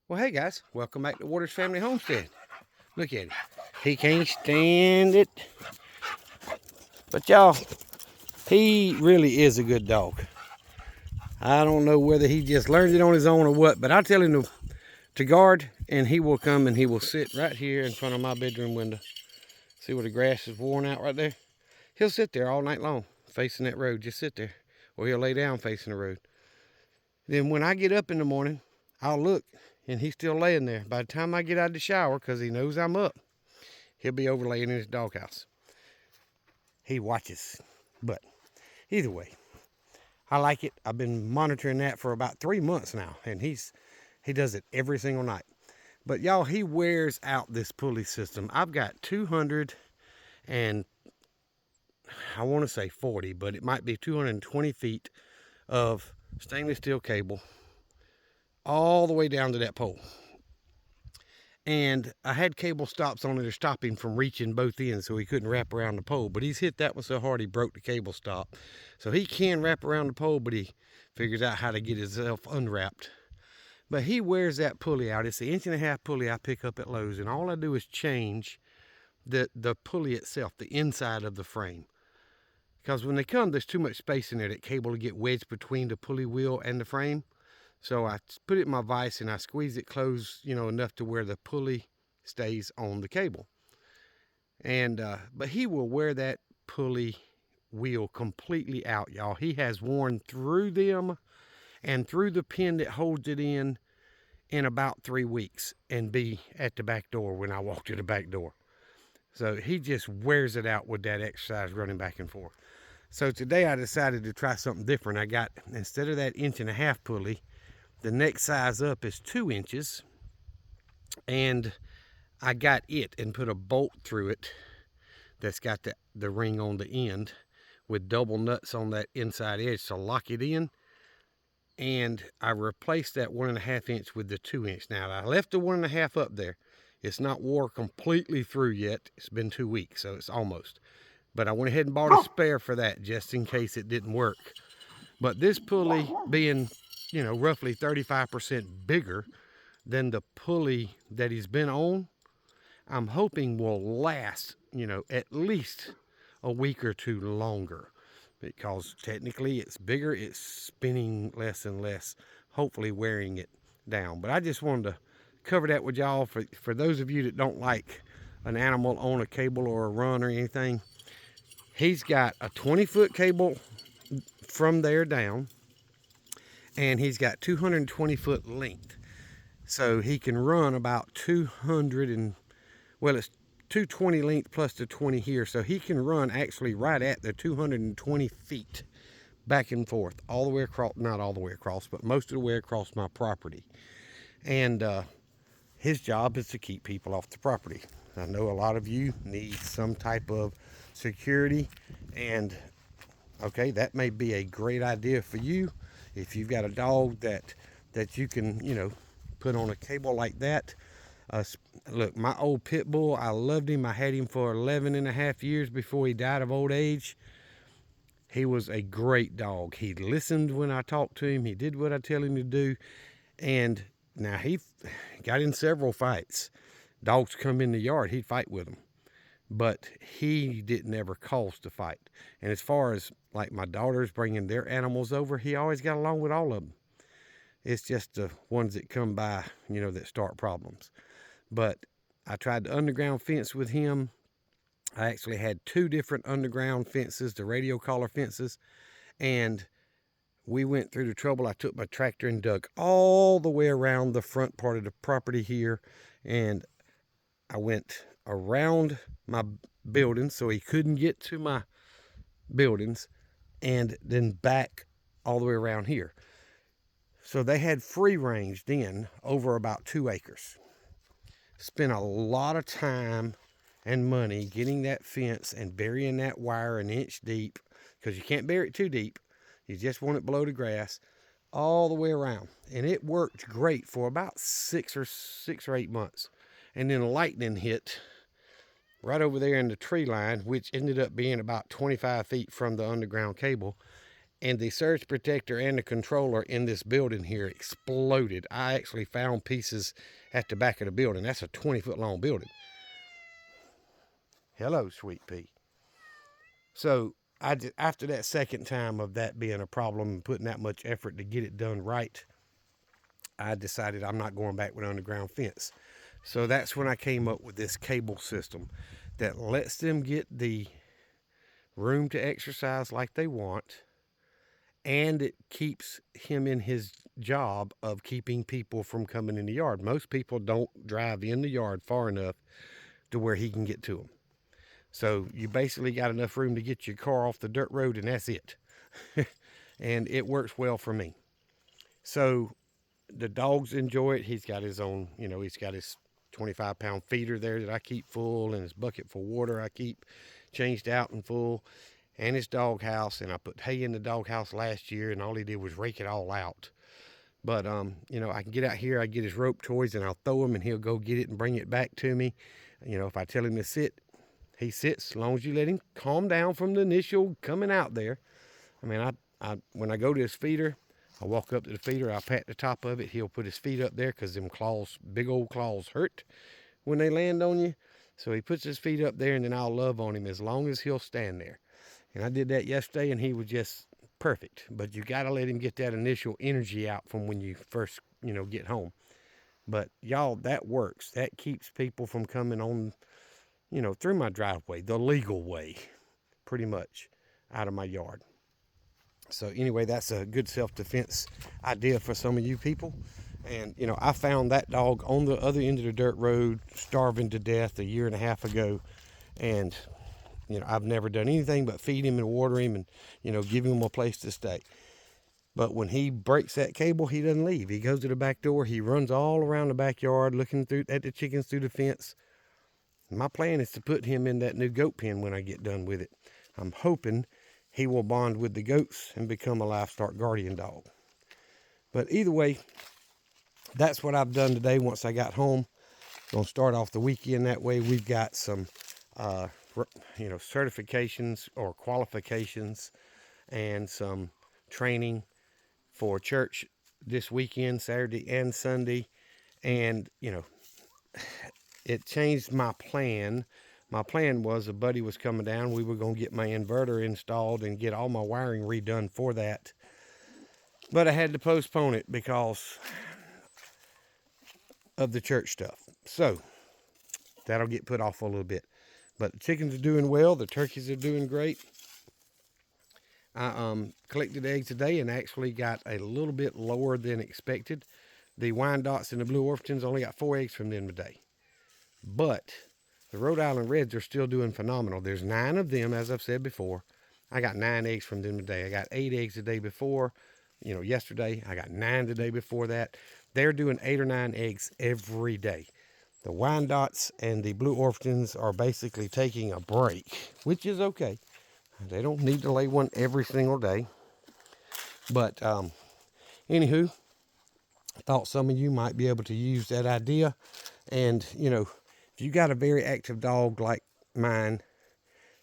Well, hey guys, welcome back to Waters Family Homestead. Look at him. He can't stand it. But y'all, he really is a good dog. I don't know whether he just learned it on his own or what, but I tell him to guard, and he will come and he will sit right here in front of my bedroom window. See where the grass is worn out right there? He'll sit there all night long, facing that road. Just sit there. Or he'll lay down facing the road. Then when I get up in the morning, I'll look, and he's still laying there. By the time I get out of the shower, because he knows I'm up, he'll be over laying in his doghouse. He watches. But either way, I like it. I've been monitoring that for about 3 months now, and he does it every single night. But y'all, he wears out this pulley system. I've got 200 and I want to say 40, but it might be 220 feet of stainless steel cable all the way down to that pole. And I had cable stops on it to stop him from reaching both ends so he couldn't wrap around the pole. But he's hit that one so hard he broke the cable stop. So he can wrap around the pole, but he figures out how to get himself unwrapped. But he wears that pulley out. It's the 1.5 inch pulley I pick up at Lowe's. And all I do is change the pulley itself, the inside of the frame. Because when they come, there's too much space in there. That cable will get wedged between the pulley wheel and the frame. So I put it in my vise and I squeeze it closed, enough to where the pulley stays on the cable. And but he will wear that pulley wheel completely out, y'all. He has worn through them and through the pin that holds it in about 3 weeks and be at the back door when I walk to the back door. So he just wears it out with that exercise running back and forth. So today I decided to try something different. I got, instead of that 1.5 inch pulley, the next size up is 2 inches, and I got it and put a bolt through it that's got the ring on the end with double nuts on that inside edge to lock it in. And I replaced that 1.5 inch with the 2 inch. Now I left the 1.5 up there. It's not wore completely through yet. It's been 2 weeks, so it's almost. But I went ahead and bought a spare for that just in case it didn't work. But this pulley being, roughly 35% bigger than the pulley that he's been on, I'm hoping will last, at least a week or two longer, because technically it's bigger, it's spinning less and less, hopefully wearing it down. But I just wanted to cover that with y'all for those of you that don't like an animal on a cable or a run or anything. He's got a 20-foot cable from there down, and he's got 220-foot length. So he can run about 200 and, well, it's 220 length plus the 20 here. So he can run actually right at the 220 feet back and forth, all the way across, not all the way across, but most of the way across my property. And his job is to keep people off the property. I know a lot of you need some type of security, and okay, that may be a great idea for you if you've got a dog that you can, put on a cable like that. Look, my old pit bull, I loved him. I had him for 11.5 years before he died of old age. He was a great dog. He listened when I talked to him. He did what I tell him to do. And now he got in several fights. Dogs come in the yard, he'd fight with them. But he didn't ever cause the fight. And as far as like my daughters bringing their animals over, he always got along with all of them. It's just the ones that come by, that start problems. But I tried the underground fence with him. I actually had 2 different underground fences, the radio collar fences. And we went through the trouble. I took my tractor and dug all the way around the front part of the property here. And I went around my building so he couldn't get to my buildings, and then back all the way around here. So they had free range then over about 2 acres. Spent a lot of time and money getting that fence and burying that wire 1 inch deep, because you can't bury it too deep. You just want it below the grass all the way around. And it worked great for about 6 or 8 months. And then lightning hit right over there in the tree line, which ended up being about 25 feet from the underground cable. and the surge protector and the controller in this building here exploded. I actually found pieces at the back of the building. That's a 20-foot long building. Hello, Sweet Pea. So after that second time of that being a problem and putting that much effort to get it done right, I decided I'm not going back with underground fence. So that's when I came up with this cable system that lets them get the room to exercise like they want, and it keeps him in his job of keeping people from coming in the yard. Most people don't drive in the yard far enough to where he can get to them. So you basically got enough room to get your car off the dirt road, and that's it. And it works well for me. So the dogs enjoy it. He's got his own, he's got his 25-pound feeder there that I keep full, and his bucket for water I keep changed out and full, and his dog house. And I put hay in the dog house last year, and all he did was rake it all out. But I can get out here, I get his rope toys, and I'll throw him, and he'll go get it and bring it back to me. If I tell him to sit, he sits, as long as you let him calm down from the initial coming out there. I mean, when I go to his feeder, I walk up to the feeder, I pat the top of it. He'll put his feet up there because them claws, big old claws, hurt when they land on you. So he puts his feet up there, and then I'll love on him as long as he'll stand there. And I did that yesterday, and he was just perfect. But you got to let him get that initial energy out from when you first, get home. But y'all, that works. That keeps people from coming on, through my driveway, the legal way, pretty much, out of my yard. So anyway, that's a good self-defense idea for some of you people. And, I found that dog on the other end of the dirt road, starving to death 1.5 years ago. And, I've never done anything but feed him and water him and, give him a place to stay. But when he breaks that cable, he doesn't leave. He goes to the back door. He runs all around the backyard looking at the chickens through the fence. My plan is to put him in that new goat pen when I get done with it. I'm hoping he will bond with the goats and become a livestock guardian dog. But either way, that's what I've done today once I got home. Gonna start off the weekend that way. We've got some, certifications or qualifications and some training for church this weekend, Saturday and Sunday. And, it changed my plan. My plan was a buddy was coming down. We were going to get my inverter installed and get all my wiring redone for that. But I had to postpone it because of the church stuff. So that'll get put off a little bit. But the chickens are doing well. The turkeys are doing great. I collected eggs today and actually got a little bit lower than expected. The Wyandottes and the Blue Orpingtons only got 4 eggs from them today. But the Rhode Island Reds are still doing phenomenal. There's 9 of them, as I've said before. I got 9 eggs from them today. I got 8 eggs the day before, yesterday. I got 9 the day before that. They're doing 8 or 9 eggs every day. The Wyandottes and the Blue Orpingtons are basically taking a break, which is okay. They don't need to lay one every single day. But, anywho, I thought some of you might be able to use that idea. And, if you got a very active dog like mine,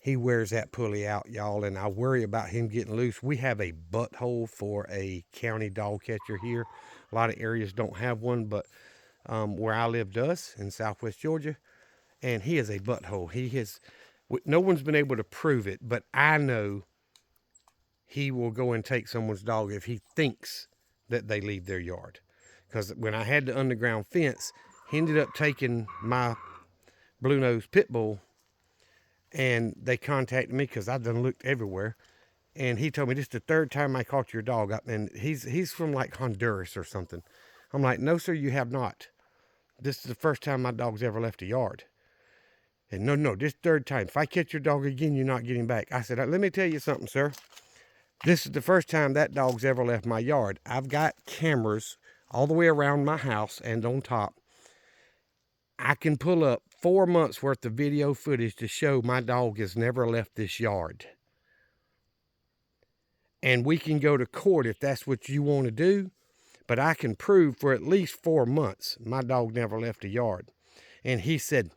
he wears that pulley out, y'all, and I worry about him getting loose. We have a butthole for a county dog catcher here. A lot of areas don't have one, but where I live does, in Southwest Georgia, and he is a butthole. No one's been able to prove it, but I know he will go and take someone's dog if he thinks that they leave their yard. Because when I had the underground fence, he ended up taking my Blue Nose Pit Bull, and they contacted me because I done looked everywhere, and he told me, this is the 3rd time I caught your dog, and he's from like Honduras or something. I'm like, no sir, you have not. This is the 1st time my dog's ever left a yard. And no, this 3rd time. If I catch your dog again, you're not getting back. I said, let me tell you something, sir. This is the 1st time that dog's ever left my yard. I've got cameras all the way around my house and on top. I can pull up 4 months worth of video footage to show my dog has never left this yard. And we can go to court if that's what you want to do. But I can prove for at least 4 months my dog never left a yard. And he said,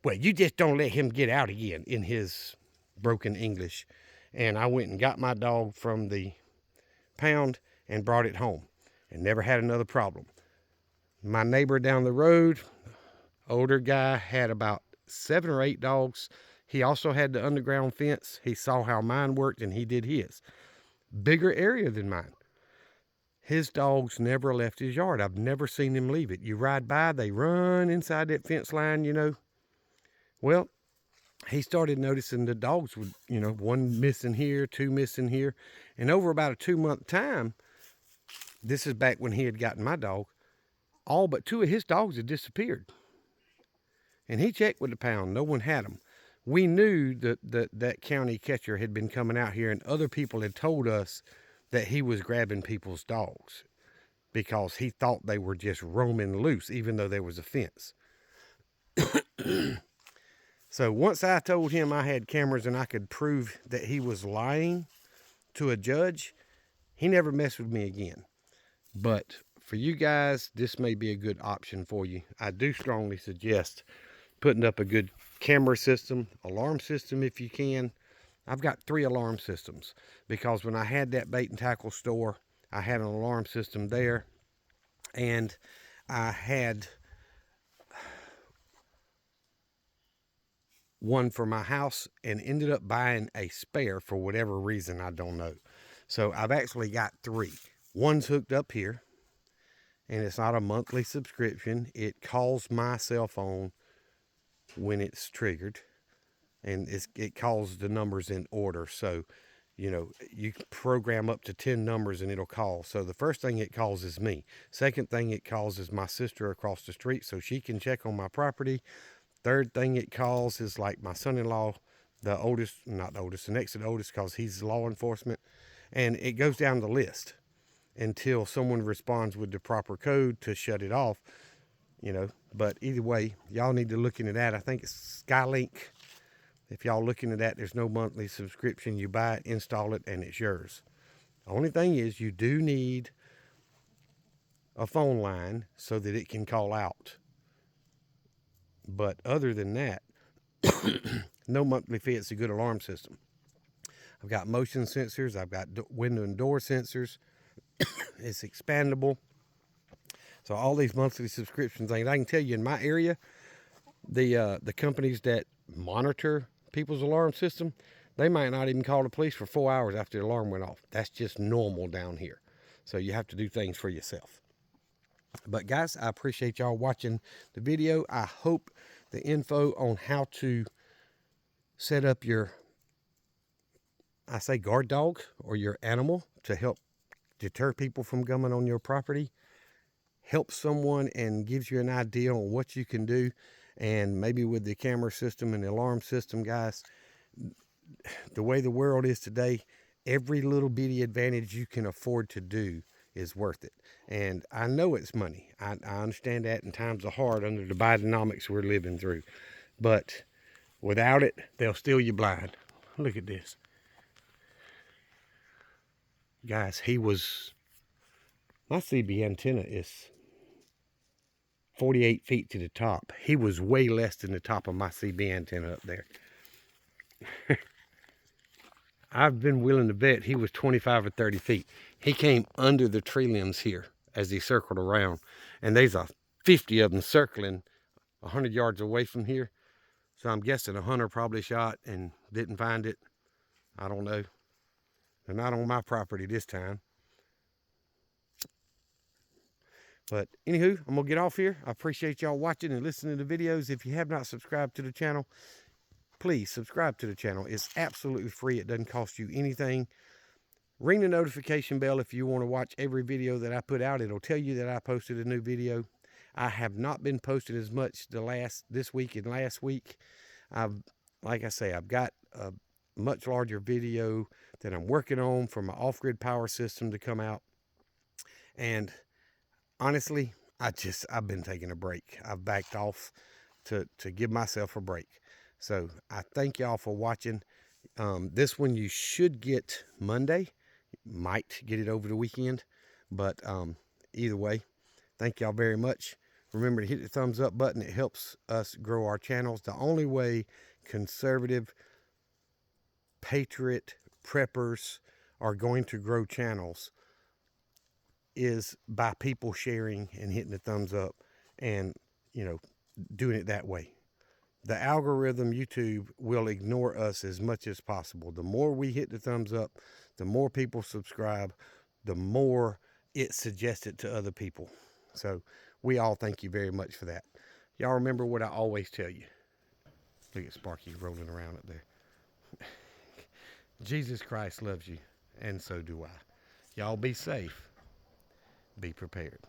well, you just don't let him get out again, in his broken English. And I went and got my dog from the pound and brought it home and never had another problem. My neighbor down the road, older guy, had about 7 or 8 dogs. He also had the underground fence. He saw how mine worked and he did his. Bigger area than mine. His dogs never left his yard. I've never seen them leave it. You ride by, they run inside that fence line, you know. Well, he started noticing the dogs would, you know, 1 missing here, 2 missing here. And over about a 2-month time, this is back when he had gotten my dog, all but 2 of his dogs had disappeared. And he checked with the pound. No one had them. We knew that county catcher had been coming out here, and other people had told us that he was grabbing people's dogs because he thought they were just roaming loose, even though there was a fence. So once I told him I had cameras and I could prove that he was lying to a judge, he never messed with me again. But for you guys, this may be a good option for you. I do strongly suggest putting up a good camera system, alarm system if you can. I've got 3 alarm systems because when I had that bait and tackle store, I had an alarm system there, and I had one for my house and ended up buying a spare for whatever reason, I don't know. So I've actually got 3. One's hooked up here, and it's not a monthly subscription. It calls my cell phone when it's triggered, and it calls the numbers in order. So, you know, you can program up to 10 numbers and it'll call. So the first thing it calls is me. Second thing it calls is my sister across the street so she can check on my property. Third thing it calls is like my son-in-law, the next to the oldest, because he's law enforcement. And it goes down the list until someone responds with the proper code to shut it off, you know. But either way, y'all need to look into that. I think it's Skylink. If y'all looking at that, there's no monthly subscription. You buy it, install it, and it's yours. The only thing is you do need a phone line so that it can call out. But other than that, no monthly fee. It's a good alarm system. I've got motion sensors. I've got window and door sensors. It's expandable. So all these monthly subscription things, I can tell you in my area, the companies that monitor people's alarm system, they might not even call the police for 4 hours after the alarm went off. That's just normal down here. So you have to do things for yourself. But guys, I appreciate y'all watching the video. I hope the info on how to set up your, I say guard dog or your animal to help deter people from coming on your property helps someone and gives you an idea on what you can do. And maybe with the camera system and the alarm system, guys, the way the world is today, every little bitty advantage you can afford to do is worth it. And I know it's money. I understand that, and times are hard under the Bidenomics we're living through. But without it, they'll steal you blind. Look at this. Guys, my CB antenna is 48 feet to the top. He was way less than the top of my CB antenna up there. I've been willing to bet he was 25 or 30 feet. He came under the tree limbs here as he circled around. And there's 50 of them circling 100 yards away from here. So I'm guessing a hunter probably shot and didn't find it. I don't know. They're not on my property this time. But anywho, I'm going to get off here. I appreciate y'all watching and listening to the videos. If you have not subscribed to the channel, please subscribe to the channel. It's absolutely free. It doesn't cost you anything. Ring the notification bell if you want to watch every video that I put out. It'll tell you that I posted a new video. I have not been posting as much this week and last week. Like I say, I've got a much larger video that I'm working on for my off-grid power system to come out. And honestly, I've been taking a break. I've backed off to give myself a break. So I thank y'all for watching. This one you should get Monday. Might get it over the weekend. But either way, thank y'all very much. Remember to hit the thumbs up button. It helps us grow our channels. The only way conservative, patriot preppers are going to grow channels is by people sharing and hitting the thumbs up and, you know, doing it that way. The algorithm, YouTube, will ignore us as much as possible. The more we hit the thumbs up, the more people subscribe, the more it's suggested to other people. So we all thank you very much for that. Y'all remember what I always tell you. Look at Sparky rolling around up there. Jesus Christ loves you, and so do I. Y'all be safe. Be prepared.